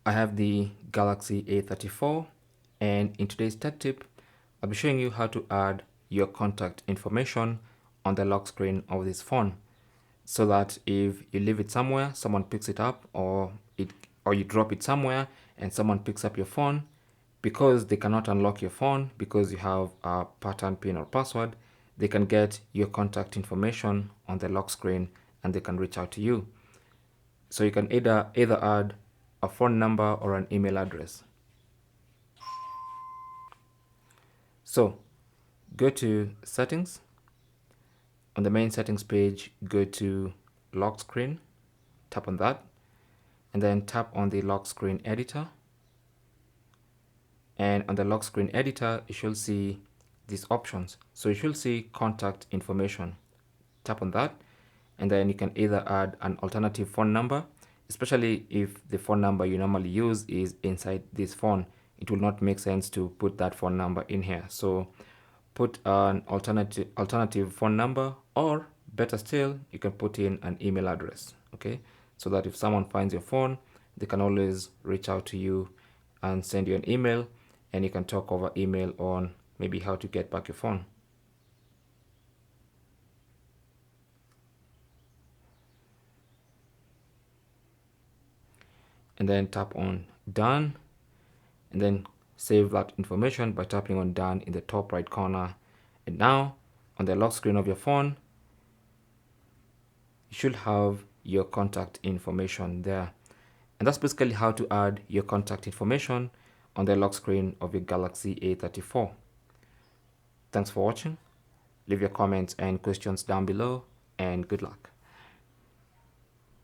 I have the Galaxy A34, and in today's tech tip, I'll be showing you how to add your contact information on the lock screen of this phone, so that if you leave it somewhere, someone picks it up, or you drop it somewhere and someone picks up your phone, because they cannot unlock your phone because you have a pattern, pin, or password, they can get your contact information on the lock screen and they can reach out to you. So you can either add a phone number or an email address. So go to settings. On the main settings page, go to lock screen, tap on that, and then tap on the lock screen editor. And on the lock screen editor, you should see these options. So you should see contact information. Tap on that, and then you can either add an alternative phone number, especially if the phone number you normally use is inside this phone. It will not make sense to put that phone number in here. So put an alternative phone number, or better still, you can put in an email address, okay? So that if someone finds your phone, they can always reach out to you and send you an email, and you can talk over email on maybe how to get back your phone. And then tap on done, and then save that information by tapping on done in the top right corner. And now on the lock screen of your phone, you should have your contact information there. And that's basically how to add your contact information on the lock screen of your Galaxy A34. Thanks for watching. Leave your comments and questions down below, and good luck.